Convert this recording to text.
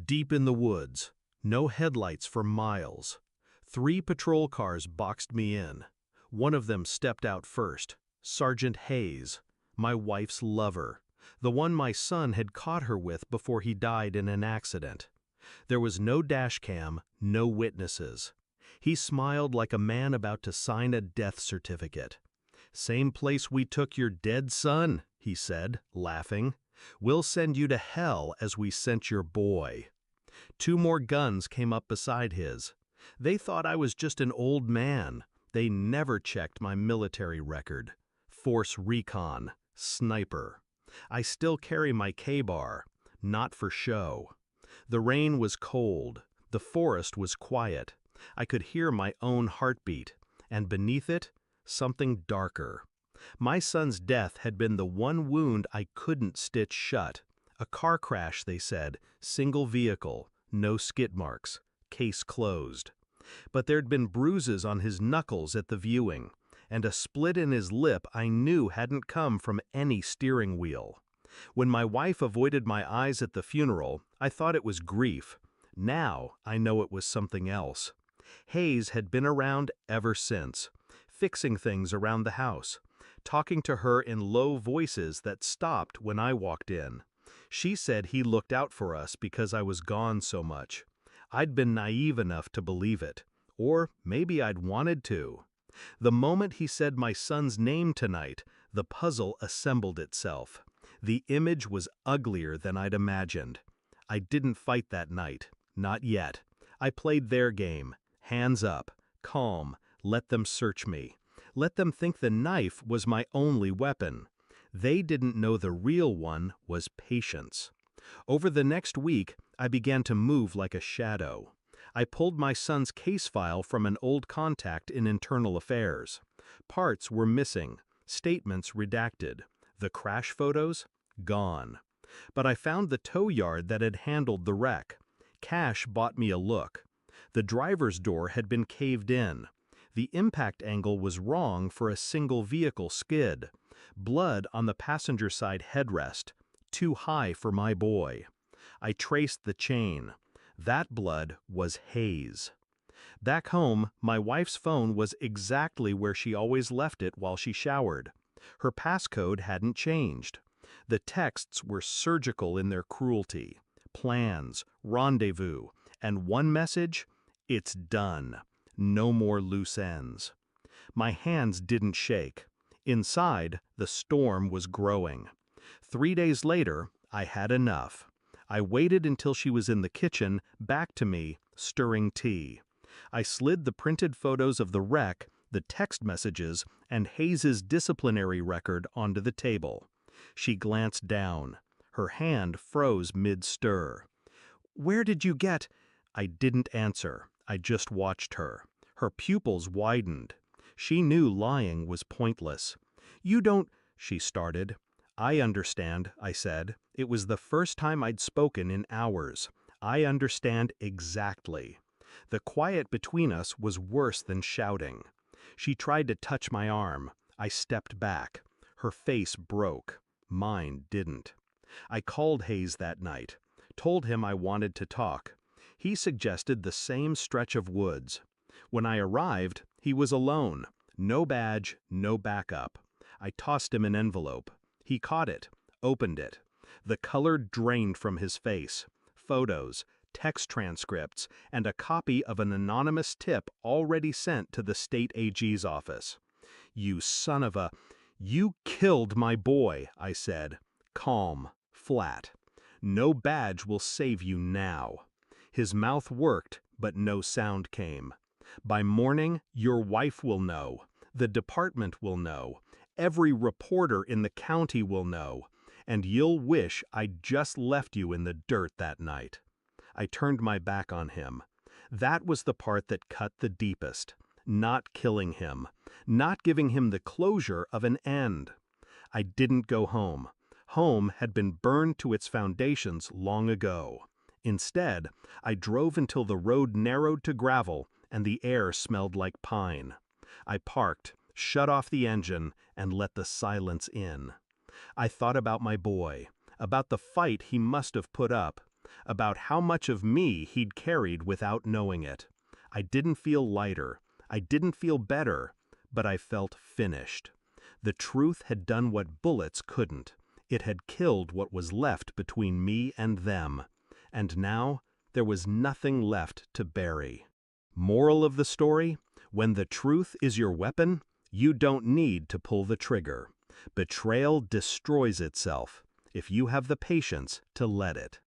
Deep in the woods, no headlights for miles. 3 patrol cars boxed me in. One of them stepped out first, Sergeant Hayes, my wife's lover, the one my son had caught her with before he died in an accident. There was no dash cam, no witnesses. He smiled like a man about to sign a death certificate. "Same place we took your dead son," he said, laughing. "We'll send you to hell as we sent your boy." 2 more guns came up beside his. They thought I was just an old man. They never checked my military record. Force Recon, Sniper. I still carry my K-bar, not for show. The rain was cold. The forest was quiet. I could hear my own heartbeat, and beneath it, something darker. My son's death had been the one wound I couldn't stitch shut. A car crash, they said, single vehicle, no skid marks, case closed. But there'd been bruises on his knuckles at the viewing, and a split in his lip I knew hadn't come from any steering wheel. When my wife avoided my eyes at the funeral, I thought it was grief. Now I know it was something else. Hayes had been around ever since, fixing things around the house, talking to her in low voices that stopped when I walked in. She said he looked out for us because I was gone so much. I'd been naive enough to believe it, or maybe I'd wanted to. The moment he said my son's name tonight, the puzzle assembled itself. The image was uglier than I'd imagined. I didn't fight that night, not yet. I played their game, hands up, calm, let them search me. Let them think the knife was my only weapon. They didn't know the real one was patience. Over the next week, I began to move like a shadow. I pulled my son's case file from an old contact in internal affairs. Parts were missing, statements redacted, the crash photos gone. But I found the tow yard that had handled the wreck. Cash bought me a look. The driver's door had been caved in. The impact angle was wrong for a single vehicle skid. Blood on the passenger side headrest, too high for my boy. I traced the chain. That blood was Hayes. Back home, my wife's phone was exactly where she always left it while she showered. Her passcode hadn't changed. The texts were surgical in their cruelty. Plans, rendezvous, and one message: it's done. No more loose ends. My hands didn't shake. Inside, the storm was growing. 3 days later, I had enough. I waited until she was in the kitchen, back to me, stirring tea. I slid the printed photos of the wreck, the text messages, and Hayes's disciplinary record onto the table. She glanced down. Her hand froze mid-stir. "Where did you get—" I didn't answer. I just watched her. Her pupils widened. She knew lying was pointless. "You don't—" she started. "I understand," I said. It was the first time I'd spoken in hours. "I understand exactly." The quiet between us was worse than shouting. She tried to touch my arm. I stepped back. Her face broke. Mine didn't. I called Hayes that night. Told him I wanted to talk. He suggested the same stretch of woods. When I arrived, he was alone. No badge, no backup. I tossed him an envelope. He caught it, opened it. The color drained from his face. Photos, text transcripts, and a copy of an anonymous tip already sent to the state AG's office. "You son of a—" "You killed my boy," I said. Calm, flat. "No badge will save you now." His mouth worked, but no sound came. "By morning, your wife will know. The department will know. Every reporter in the county will know. And you'll wish I'd just left you in the dirt that night." I turned my back on him. That was the part that cut the deepest. Not killing him. Not giving him the closure of an end. I didn't go home. Home had been burned to its foundations long ago. Instead, I drove until the road narrowed to gravel and the air smelled like pine. I parked, shut off the engine, and let the silence in. I thought about my boy, about the fight he must have put up, about how much of me he'd carried without knowing it. I didn't feel lighter. I didn't feel better, but I felt finished. The truth had done what bullets couldn't. It had killed what was left between me and them. And now there was nothing left to bury. Moral of the story: when the truth is your weapon, you don't need to pull the trigger. Betrayal destroys itself if you have the patience to let it.